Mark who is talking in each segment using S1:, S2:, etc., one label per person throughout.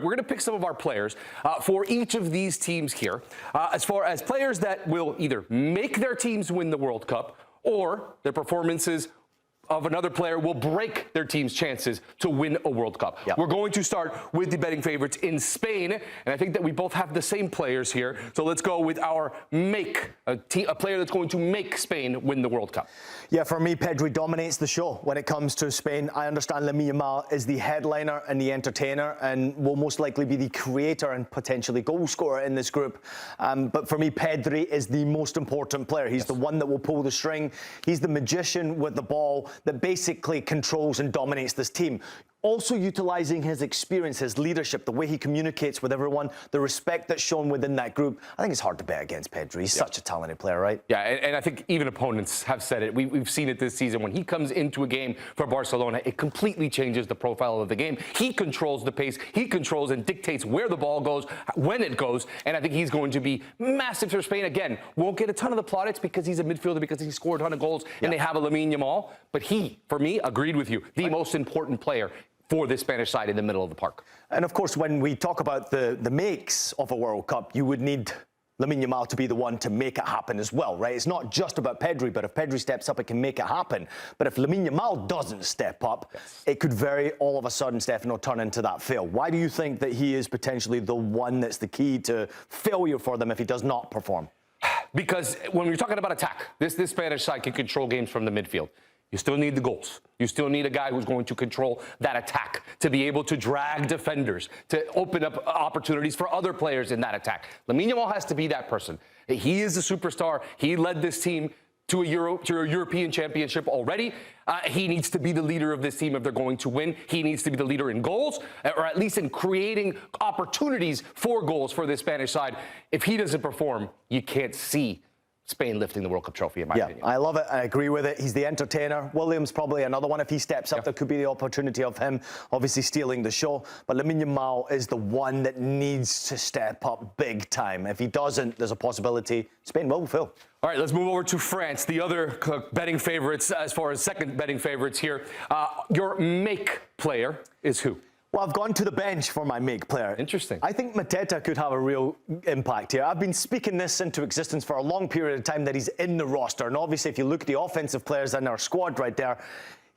S1: we're going to pick some of our players for each of these teams here, as far as players that will either make their teams win the World Cup or their performances of another player will break their team's chances to win a World Cup. Yep. We're going to start with the betting favorites in Spain, and I think that we both have the same players here. So let's go with our a player that's going to make Spain win the World Cup.
S2: Yeah, for me, Pedri dominates the show when it comes to Spain. I understand Lamine Yamal is the headliner and the entertainer and will most likely be the creator and potentially goal scorer in this group. But for me, Pedri is the most important player. He's the one that will pull the string. He's the magician with the ball that basically controls and dominates this team. Also utilizing his experience, his leadership, the way he communicates with everyone, the respect that's shown within that group. I think it's hard to bet against Pedri. He's such a talented player, right?
S1: Yeah, and I think even opponents have said it. We've seen it this season. When he comes into a game for Barcelona, it completely changes the profile of the game. He controls the pace. He controls and dictates where the ball goes, when it goes, and I think he's going to be massive for Spain. Again, won't get a ton of the plaudits because he's a midfielder, because he scored a ton of goals, and they have a Lamine Yamal. But he, for me, agreed with you, the most important player for the Spanish side in the middle of the park.
S2: And of course, when we talk about the makes of a World Cup, you would need Lamine Yamal to be the one to make it happen as well, right? It's not just about Pedri, but if Pedri steps up, it can make it happen. But if Lamine Yamal doesn't step up, it could all of a sudden, Stefano, turn into that fail. Why do you think that he is potentially the one that's the key to failure for them if he does not perform?
S1: Because when we're talking about attack, this Spanish side can control games from the midfield. You still need the goals. You still need a guy who's going to control that attack, to be able to drag defenders, to open up opportunities for other players in that attack. Lamine Yamal has to be that person. He is a superstar. He led this team to a European championship already. He needs to be the leader of this team if they're going to win. He needs to be the leader in goals, or at least in creating opportunities for goals for the Spanish side. If he doesn't perform, you can't see Spain lifting the World Cup trophy, in my opinion.
S2: I love it. I agree with it. He's the entertainer. Williams probably another one. If he steps up, there could be the opportunity of him obviously stealing the show. But Lamine Yamal is the one that needs to step up big time. If he doesn't, there's a possibility Spain will fail.
S1: All right, let's move over to France, the other betting favorites, as far as second betting favorites here. Your make player is who?
S2: Well, I've gone to the bench for my make player.
S1: Interesting.
S2: I think Mateta could have a real impact here. I've been speaking this into existence for a long period of time that he's in the roster. And obviously, if you look at the offensive players in our squad right there,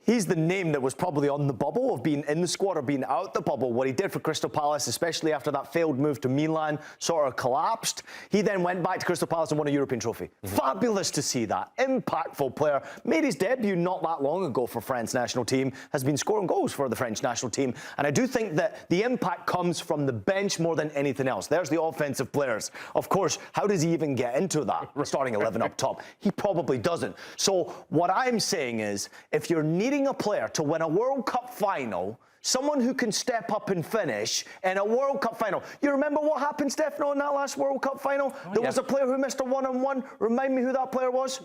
S2: he's the name that was probably on the bubble of being in the squad or being out the bubble. What he did for Crystal Palace, especially after that failed move to Milan, sort of collapsed. He then went back to Crystal Palace and won a European trophy. Fabulous to see that. Impactful player. Made his debut not that long ago for France national team. Has been scoring goals for the French national team. And I do think that the impact comes from the bench more than anything else. There's the offensive players. Of course, how does he even get into that starting 11 up top? He probably doesn't. So what I'm saying is, if you're needing a player to win a World Cup final, someone who can step up and finish in a World Cup final. You remember what happened, Stefano, in that last World Cup final? There was a player who missed a one-on-one. Remind me who that player was?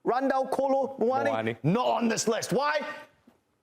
S2: Randall Kolo Muani? Not on this list. Why?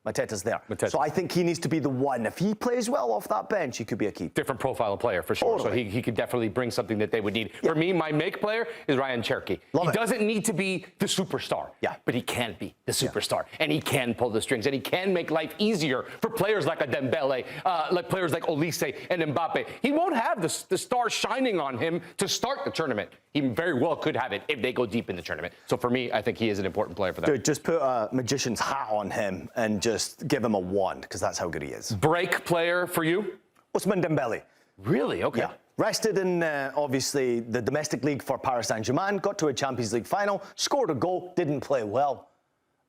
S2: Mateta's there. So I think he needs to be the one. If he plays well off that bench, he could be a key.
S1: Different profile of player, for sure. Totally. So he could definitely bring something that they would need. For me, my make player is Ryan Cherki. He doesn't need to be the superstar, but he can be the superstar. And he can pull the strings. And he can make life easier for players like a Dembele, like players like Olise and Mbappe. He won't have the star shining on him to start the tournament. He very well could have it if they go deep in the tournament. So for me, I think he is an important player for that.
S2: Dude, just put a magician's hat on him and just give him a wand, because that's how good he is.
S1: Break player for you?
S2: Ousmane Dembele.
S1: Really? Okay.
S2: Yeah. Rested in, obviously, the domestic league for Paris Saint-Germain, got to a Champions League final, scored a goal, didn't play well.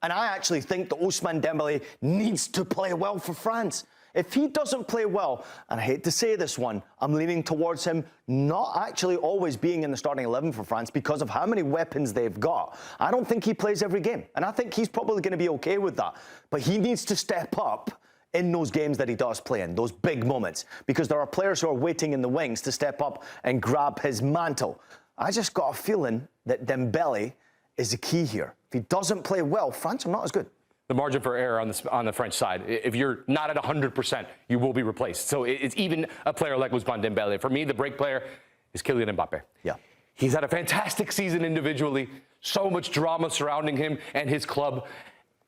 S2: And I actually think that Ousmane Dembele needs to play well for France. If he doesn't play well, and I hate to say this one, I'm leaning towards him not actually always being in the starting 11 for France because of how many weapons they've got. I don't think he plays every game, and I think he's probably going to be okay with that. But he needs to step up in those games that he does play in, those big moments, because there are players who are waiting in the wings to step up and grab his mantle. I just got a feeling that Dembele is the key here. If he doesn't play well, France are not as good.
S1: The margin for error on the French side, if you're not at 100%, you will be replaced. So it's even a player like Ousmane Dembele. For me, the break player is Kylian Mbappe.
S2: Yeah.
S1: He's had a fantastic season individually, so much drama surrounding him and his club.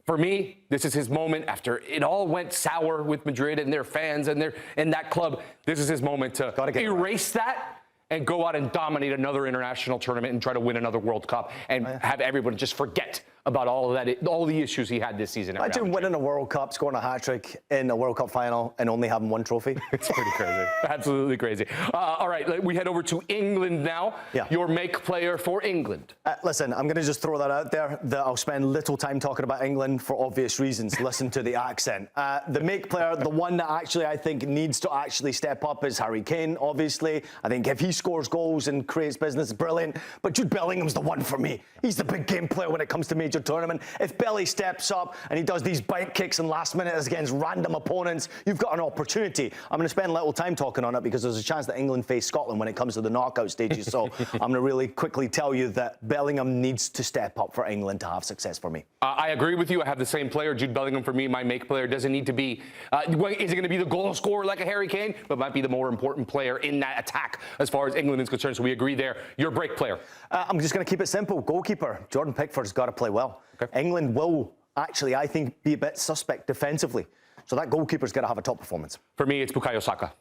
S1: For me, this is his moment after it all went sour with Madrid and their fans and that club. This is his moment to erase that and go out and dominate another international tournament and try to win another World Cup and have everyone just forget about all of that, all the issues he had this season.
S2: Imagine winning a World Cup, scoring a hat-trick in a World Cup final and only having one trophy.
S1: It's pretty crazy. Absolutely crazy. All right, we head over to England now.
S2: Yeah.
S1: Your make player for England.
S2: Listen, I'm going to just throw that out there, that I'll spend little time talking about England for obvious reasons. Listen to the accent. The make player, the one that actually I think needs to actually step up is Harry Kane, obviously. I think if he scores goals and creates business, brilliant. But Jude Bellingham's the one for me. He's the big game player when it comes to major tournament. If Belly steps up and he does these bite kicks in last minute against random opponents, you've got an opportunity. I'm going to spend a little time talking on it because there's a chance that England face Scotland when it comes to the knockout stages. So I'm going to really quickly tell you that Bellingham needs to step up for England to have success for me.
S1: I agree with you. I have the same player. Jude Bellingham, for me, my make player doesn't need to be, is it going to be the goal scorer like a Harry Kane? But might be the more important player in that attack as far as England is concerned. So we agree there. Your break player.
S2: I'm just going to keep it simple. Goalkeeper. Jordan Pickford's got to play well.
S1: Okay.
S2: England will actually, I think, be a bit suspect defensively. So that goalkeeper's got to have a top performance.
S1: For me, it's Bukayo Saka.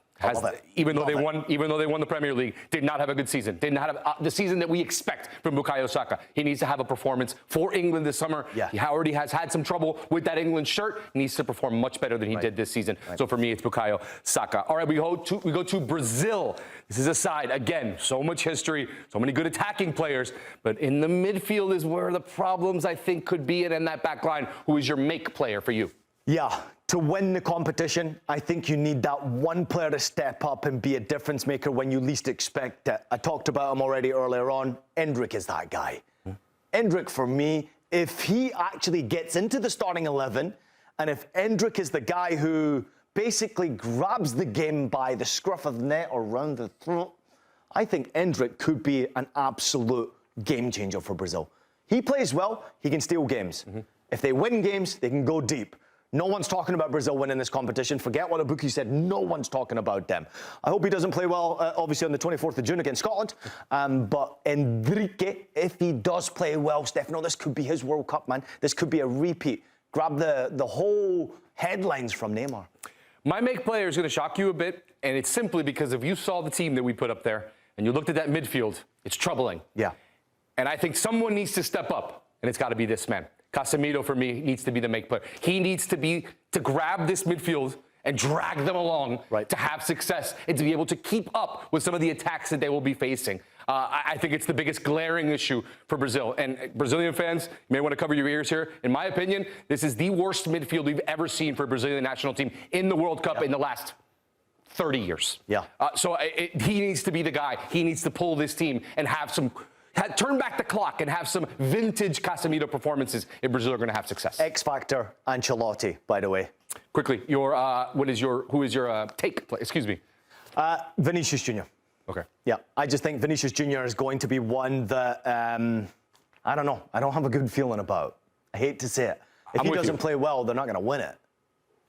S1: Even though they won the Premier League, did not have a good season. Did not have the season that we expect from Bukayo Saka. He needs to have a performance for England this summer.
S2: Yeah.
S1: He already has had some trouble with that England shirt. He needs to perform much better than he did this season. So for me, it's Bukayo Saka. All right, we go to Brazil. This is a side, again, so much history, so many good attacking players, but in the midfield is where the problems, I think, could be. And in that back line, who is your make player for you?
S2: Yeah, to win the competition, I think you need that one player to step up and be a difference maker when you least expect it. I talked about him already earlier on. Endrick is that guy. Endrick, for me, if he actually gets into the starting 11, and if Endrick is the guy who basically grabs the game by the scruff of the neck or round the throat, I think Endrick could be an absolute game changer for Brazil. He plays well, he can steal games. If they win games, they can go deep. No one's talking about Brazil winning this competition. Forget what Ibuki said. No one's talking about them. I hope he doesn't play well, obviously, on the 24th of June against Scotland. But Enrique, if he does play well, Stefano, this could be his World Cup, man. This could be a repeat. Grab the whole headlines from Neymar.
S1: My make player is going to shock you a bit, and it's simply because if you saw the team that we put up there and you looked at that midfield, it's troubling.
S2: Yeah.
S1: And I think someone needs to step up, and it's got to be this man. Casemiro, for me, needs to be the make player. He needs to grab this midfield and drag them along to have success and to be able to keep up with some of the attacks that they will be facing. I think it's the biggest glaring issue for Brazil. And Brazilian fans, you may want to cover your ears here. In my opinion, this is the worst midfield we've ever seen for a Brazilian national team in the World Cup in the last 30 years.
S2: Yeah.
S1: He needs to be the guy. He needs to pull this team and turn back the clock and have some vintage Casemiro performances if Brazil are going to have success.
S2: X Factor Ancelotti, by the way.
S1: Quickly, who is your take? Excuse me.
S2: Vinicius Jr.
S1: Okay.
S2: Yeah, I just think Vinicius Jr. is going to be one that, I don't know, I don't have a good feeling about. I hate to say it. If he doesn't play well, they're not going to win it.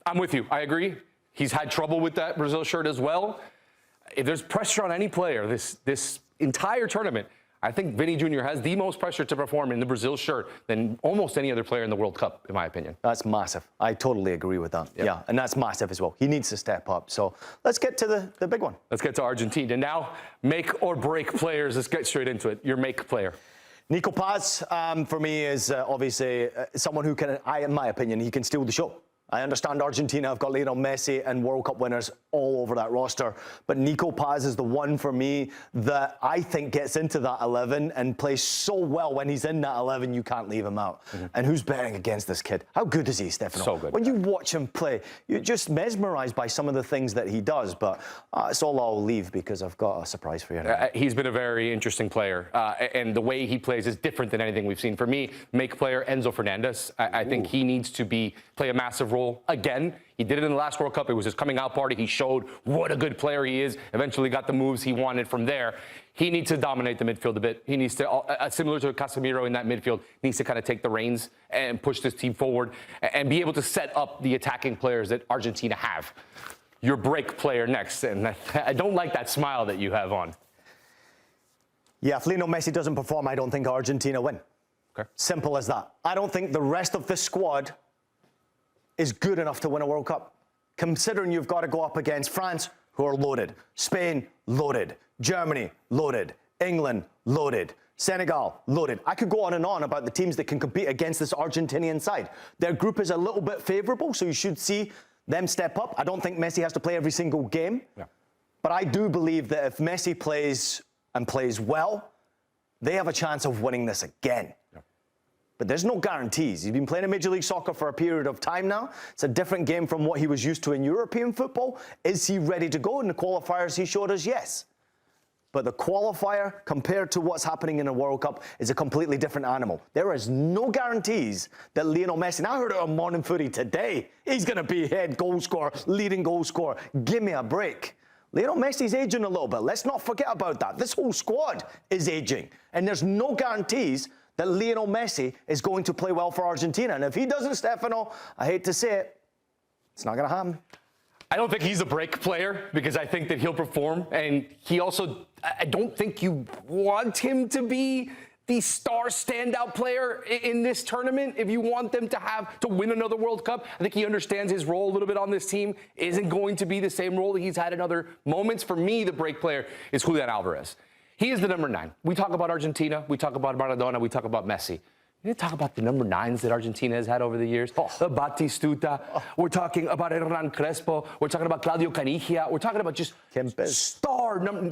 S1: I'm with you. I agree. He's had trouble with that Brazil shirt as well. If there's pressure on any player this entire tournament, I think Vinny Jr. has the most pressure to perform in the Brazil shirt than almost any other player in the World Cup, in my opinion.
S2: That's massive. I totally agree with that. Yeah, and that's massive as well. He needs to step up. So let's get to the big one.
S1: Let's get to Argentina. Now, make or break players. Let's get straight into it. Your make player.
S2: Nico Paz, for me, is obviously someone who can, in my opinion, he can steal the show. I understand Argentina have got Lionel Messi and World Cup winners all over that roster, but Nico Paz is the one for me that I think gets into that 11 and plays so well when he's in that 11, you can't leave him out. And who's betting against this kid? How good is he, Stefano?
S1: So good.
S2: When you watch him play, you're just mesmerized by some of the things that he does, but it's all I'll leave because I've got a surprise for you now.
S1: He's been a very interesting player, and the way he plays is different than anything we've seen. For me, make player Enzo Fernandez. I think he needs to play a massive role again. He did it in the last World Cup. It was his coming out party. He showed what a good player he is. Eventually got the moves he wanted from there. He needs to dominate the midfield a bit. He needs to, similar to Casemiro in that midfield, needs to kind of take the reins and push this team forward and be able to set up the attacking players that Argentina have. Your break player next. And I don't like that smile that you have on.
S2: Yeah, if Lionel Messi doesn't perform, I don't think Argentina win.
S1: Okay.
S2: Simple as that. I don't think the rest of the squad is good enough to win a World Cup, considering you've got to go up against France, who are loaded, Spain, loaded, Germany, loaded, England, loaded, Senegal, loaded. I could go on and on about the teams that can compete against this Argentinian side. Their group is a little bit favourable, so you should see them step up. I don't think Messi has to play every single game, but I do believe that if Messi plays and plays well, they have a chance of winning this again. But there's no guarantees. He's been playing in Major League Soccer for a period of time now. It's a different game from what he was used to in European football. Is he ready to go? In the qualifiers, he showed us yes. But the qualifier, compared to what's happening in a World Cup, is a completely different animal. There is no guarantees that Lionel Messi, and I heard it on Morning Footy today, he's going to be head goal scorer, leading goal scorer. Give me a break. Lionel Messi's aging a little bit. Let's not forget about that. This whole squad is aging. And there's no guarantees that Lionel Messi is going to play well for Argentina. And if he doesn't, Stefano, I hate to say it, it's not going to happen.
S1: I don't think he's a break player because I think that he'll perform. And he also, I don't think you want him to be the star standout player in this tournament. If you want them to win another World Cup, I think he understands his role a little bit on this team isn't going to be the same role that he's had in other moments. For me, the break player is Julian Alvarez. He is the number 9. We talk about Argentina, we talk about Maradona, we talk about Messi. We didn't talk about the number 9s that Argentina has had over the years. The Batistuta. We're talking about Hernan Crespo. We're talking about Claudio Canigia. We're talking about just star number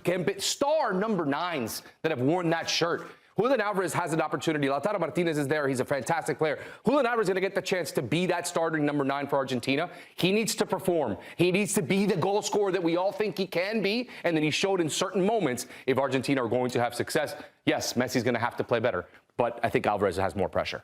S1: 9s that have worn that shirt. Julian Alvarez has an opportunity. Lautaro Martinez is there. He's a fantastic player. Julian Alvarez is going to get the chance to be that starting number 9 for Argentina. He needs to perform. He needs to be the goal scorer that we all think he can be, and that he showed in certain moments. If Argentina are going to have success, yes, Messi's going to have to play better. But I think Alvarez has more pressure.